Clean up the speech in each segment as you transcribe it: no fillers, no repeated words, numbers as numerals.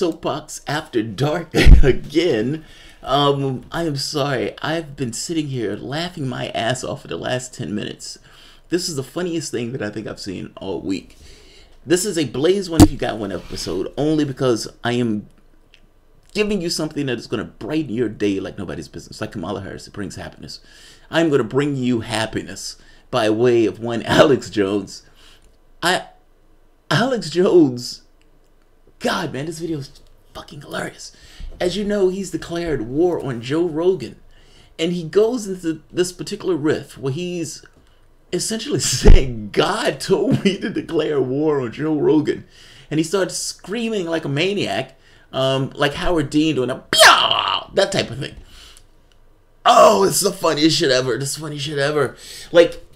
Soapbox After Dark again. I am sorry. I've been sitting here laughing my ass off for the last 10 minutes. This is the funniest thing that I think I've seen all week. This is a Blaze One If You Got One episode, only because I am giving you something that is going to brighten your day like nobody's business. Like Kamala Harris, it brings happiness. I'm going to bring you happiness by way of one Alex Jones. Alex Jones, God, man, this video is fucking hilarious. As you know, he's declared war on Joe Rogan. And he goes into this particular riff where he's essentially saying, God told me to declare war on Joe Rogan. And he starts screaming like a maniac, like Howard Dean doing a Pyaw! That type of thing. Oh, it's the funniest shit ever. This funniest shit ever. Like,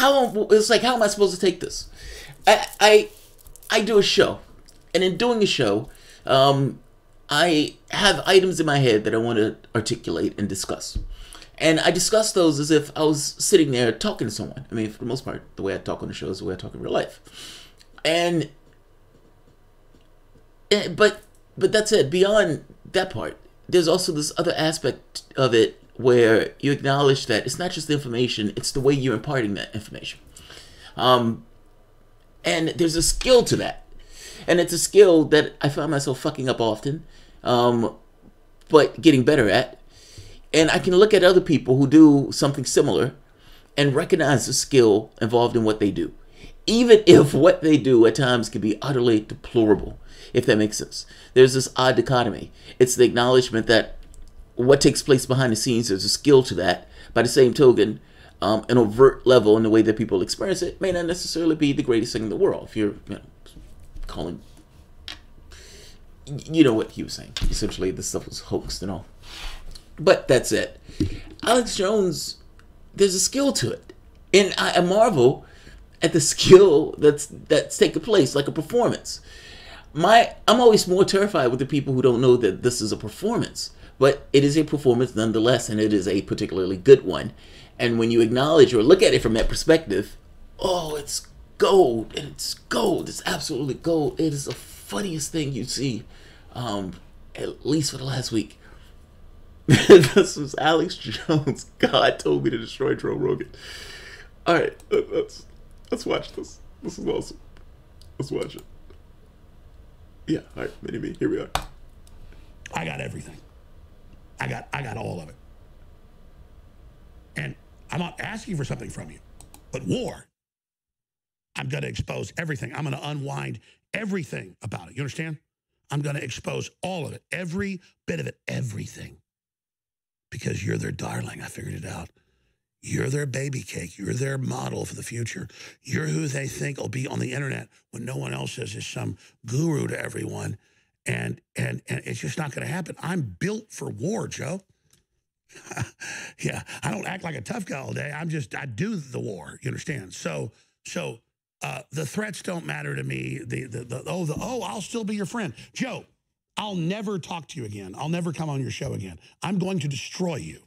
it's like, how am I supposed to take this? I do a show. And in doing a show, I have items in my head that I want to articulate and discuss. And I discuss those as if I was sitting there talking to someone. I mean, for the most part, the way I talk on the show is the way I talk in real life. But that's it. Beyond that part, there's also this other aspect of it where you acknowledge that it's not just the information, it's the way you're imparting that information. And there's a skill to that. And it's a skill that I find myself fucking up often, but getting better at. And I can look at other people who do something similar and recognize the skill involved in what they do. Even if what they do at times can be utterly deplorable, if that makes sense. There's this odd dichotomy. It's the acknowledgement that what takes place behind the scenes, there's a skill to that. By the same token, an overt level in the way that people experience it may not necessarily be the greatest thing in the world. If you're, calling, you know what he was saying. Essentially, this stuff was hoaxed and all. But that's it. Alex Jones, there's a skill to it. And I marvel at the skill that's taking place, like a performance. I'm always more terrified with the people who don't know that this is a performance. But it is a performance nonetheless, and it is a particularly good one. And when you acknowledge or look at it from that perspective, oh, it's gold. And it's gold. It's absolutely gold. It is the funniest thing you see, at least for the last week. This was Alex Jones. God told me to destroy Joe Rogan. All right, let's watch this. This is awesome. Let's watch it. Yeah, all right, mini-me. Here we are. I got everything. I got all of it. And I'm not asking for something from you, but war. I'm going to expose everything. I'm going to unwind everything about it. You understand? I'm going to expose all of it, every bit of it, everything. Because you're their darling. I figured it out. You're their baby cake. You're their model for the future. You're who they think will be on the internet when no one else is some guru to everyone. And it's just not going to happen. I'm built for war, Joe. Yeah, I don't act like a tough guy all day. I do the war. You understand? So the threats don't matter to me. I'll still be your friend, Joe. I'll never talk to you again. I'll never come on your show again. I'm going to destroy you.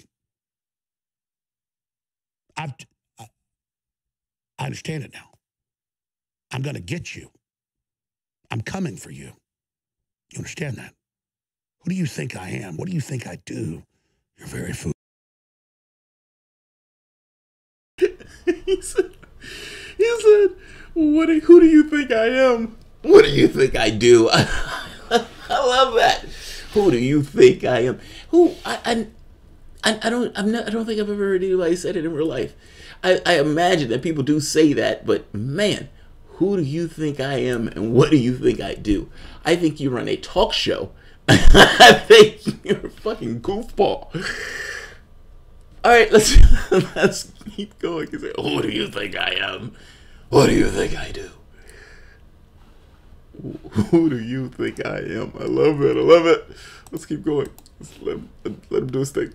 I understand it now. I'm going to get you. I'm coming for you. You understand that? Who do you think I am? What do you think I do? You're very foolish. He said, who do you think I am? What do you think I do? I love that. Who do you think I am? I don't think I've ever heard anybody say it in real life. I imagine that people do say that, but man, who do you think I am and what do you think I do? I think you run a talk show. I think you're a fucking goofball. All right, let's keep going. Who do you think I am? What do you think I do? Who do you think I am? I love it. I love it. Let's keep going. Let him do his thing.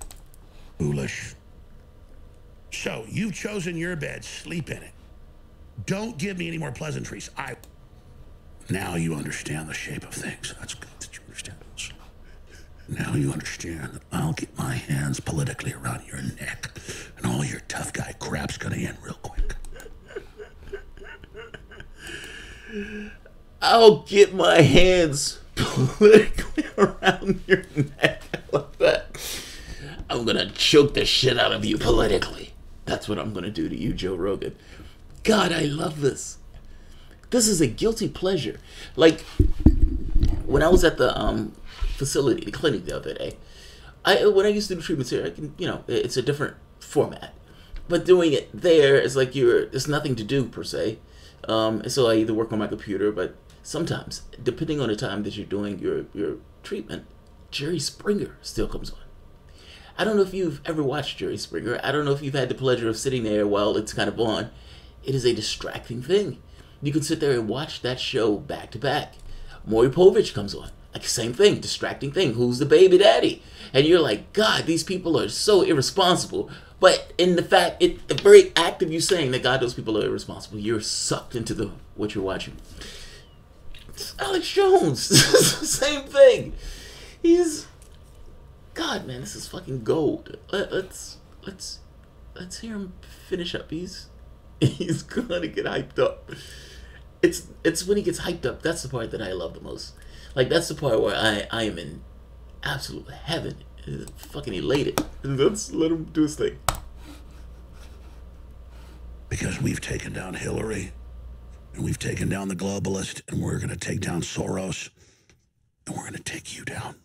Foolish. So you've chosen your bed. Sleep in it. Don't give me any more pleasantries. Now you understand the shape of things. That's good that you understand this. Now you understand that I'll get my hands politically around your neck, and all your tough guy crap's gonna end real quick. I'll get my hands politically around your neck. I love that. I'm gonna choke the shit out of you politically. That's what I'm gonna do to you, Joe Rogan. God, I love this. This is a guilty pleasure. Like, when I was at the facility, the clinic the other day, when I used to do treatments here, I can, it's a different format. But doing it there is like there's nothing to do per se. And so I either work on my computer, but sometimes, depending on the time that you're doing your treatment, Jerry Springer still comes on. I don't know if you've ever watched Jerry Springer. I don't know if you've had the pleasure of sitting there while it's kind of on. It is a distracting thing. You can sit there and watch that show back to back. Maury Povich comes on. Like, same thing, distracting thing. Who's the baby daddy? And you're like, God, these people are so irresponsible. But in the fact, the very act of you saying that, God, those people are irresponsible, you're sucked into what you're watching. It's Alex Jones. Same thing. God, man, this is fucking gold. Let's hear him finish up. He's gonna get hyped up. It's when he gets hyped up, that's the part that I love the most. Like, that's the part where I am in absolute heaven. Fucking elated. Let's let him do his thing. Because we've taken down Hillary, and we've taken down the globalist, and we're going to take down Soros, and we're going to take you down.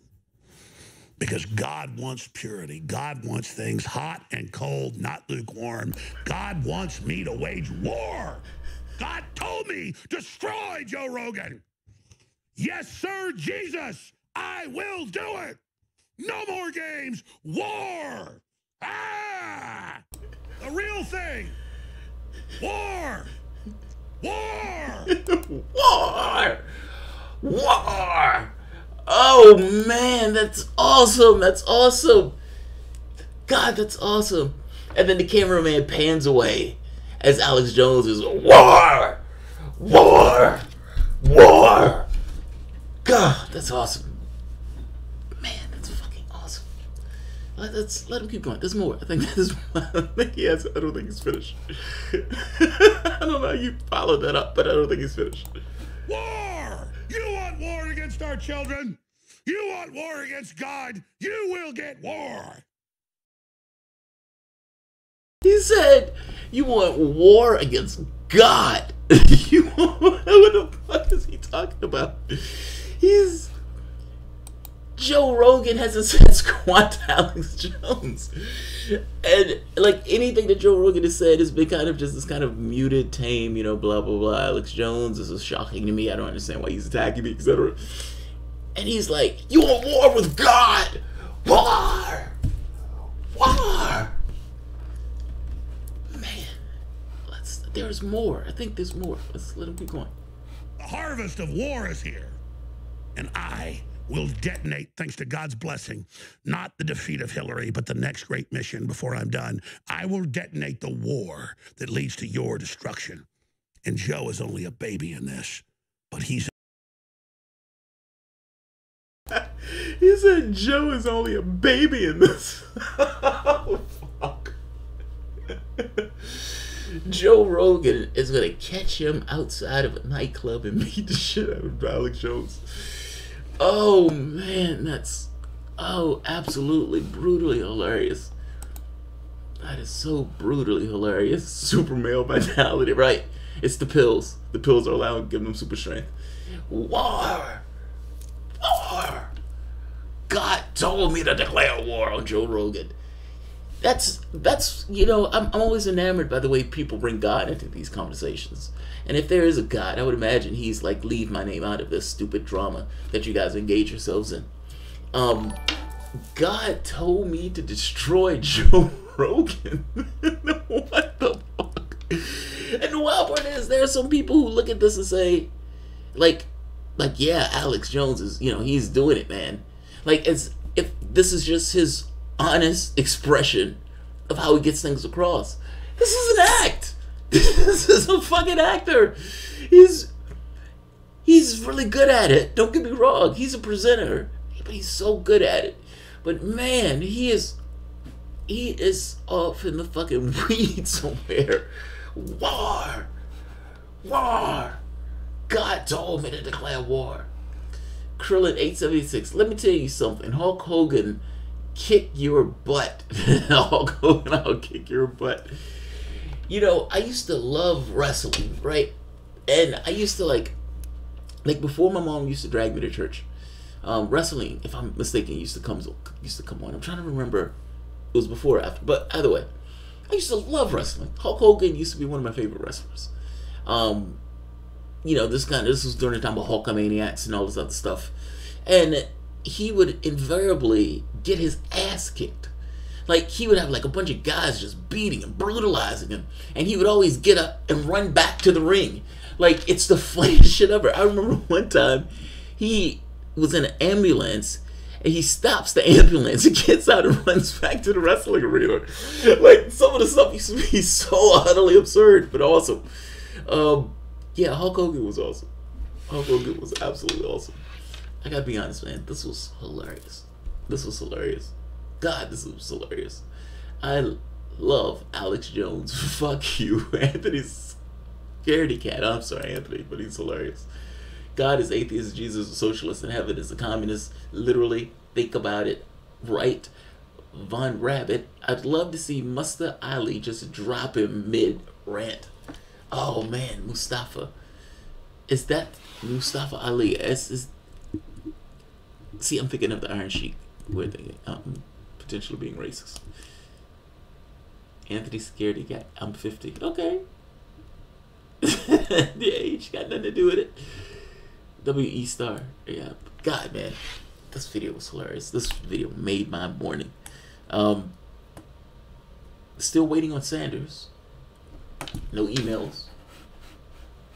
Because God wants purity. God wants things hot and cold, not lukewarm. God wants me to wage war. God told me, destroy Joe Rogan. Yes, sir, Jesus, I will do it. No more games. War. Ah! The real thing. War. War. War. War. Oh, man, that's awesome. That's awesome. God, that's awesome. And then the cameraman pans away as Alex Jones is war. War. War. God, that's awesome. Let him keep going. There's more. I think he has. I don't think he's finished. I don't know how you followed that up, but I don't think he's finished. War! You want war against our children? You want war against God? You will get war. He said, "You want war against God?" What the fuck is he talking about? Joe Rogan hasn't said squat to Alex Jones. And, like, anything that Joe Rogan has said has been kind of just this kind of muted, tame, blah, blah, blah. Alex Jones, this is shocking to me. I don't understand why he's attacking me, etc. And he's like, you want war with God? War! War! Man, there's more. I think there's more. Let's let him keep going. The harvest of war is here. And I will detonate, thanks to God's blessing, not the defeat of Hillary, but the next great mission before I'm done. I will detonate the war that leads to your destruction. And Joe is only a baby in this, but he's... He said Joe is only a baby in this. Oh, fuck. Joe Rogan is going to catch him outside of a nightclub and beat the shit out of Alex Jones. Oh, man, that's... Oh, absolutely, brutally hilarious. That is so brutally hilarious. Super male vitality, right? It's the pills. The pills are allowed to give them super strength. War! War! God told me to declare war on Joe Rogan. That's I'm always enamored by the way people bring God into these conversations. And if there is a God, I would imagine he's like, leave my name out of this stupid drama that you guys engage yourselves in. God told me to destroy Joe Rogan. What the fuck? And the wild part is, there are some people who look at this and say, like, yeah, Alex Jones is, he's doing it, man. Like, as if this is just his honest expression of how he gets things across. This is an act. This is a fucking actor. He's really good at it. Don't get me wrong. He's a presenter, but he's so good at it. But man, he is off in the fucking weeds somewhere. War. God told me to declare war. Krillin 876. Let me tell you something. Hulk Hogan, kick your butt. Hulk Hogan, I'll kick your butt. You know, I used to love wrestling, right? And I used to like before my mom used to drag me to church. Wrestling, if I'm mistaken, used to come on. I'm trying to remember. It was before or after, but either way, I used to love wrestling. Hulk Hogan used to be one of my favorite wrestlers. You know, this was during the time of Hulkamaniacs and all this other stuff, and he would invariably get his ass kicked. Like, he would have like a bunch of guys just beating and brutalizing him, and he would always get up and run back to the ring. Like, it's the funniest shit ever. I remember one time he was in an ambulance, and he stops the ambulance and gets out and runs back to the wrestling arena. Like, some of the stuff used to be so utterly absurd, but awesome. Yeah, Hulk Hogan was awesome. Hulk Hogan was absolutely awesome. I gotta be honest, man. This was hilarious. This was hilarious. God, this was hilarious. I love Alex Jones. Fuck you. Anthony's scaredy cat. I'm sorry, Anthony, but he's hilarious. God is atheist, Jesus is a socialist, and heaven is a communist. Literally, think about it. Right. Von Rabbit. I'd love to see Musta Ali just drop him mid-rant. Oh, man. Mustafa. Is that Mustafa Ali? See, I'm thinking of the Iron Sheik. We're thinking, potentially being racist. Anthony scaredy cat. I'm 50. Okay. The age got nothing to do with it. W.E. Star. Yeah. God, man. This video was hilarious. This video made my morning. Still waiting on Sanders. No emails.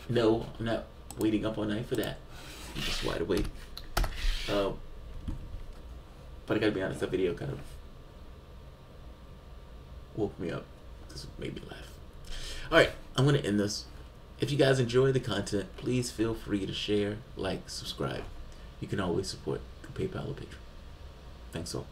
No, I'm not waiting up all night for that. I'm just wide awake. But I gotta be honest, that video kind of woke me up because it made me laugh. Alright, I'm gonna end this. If you guys enjoy the content, please feel free to share, like, subscribe. You can always support through PayPal or Patreon. Thanks all.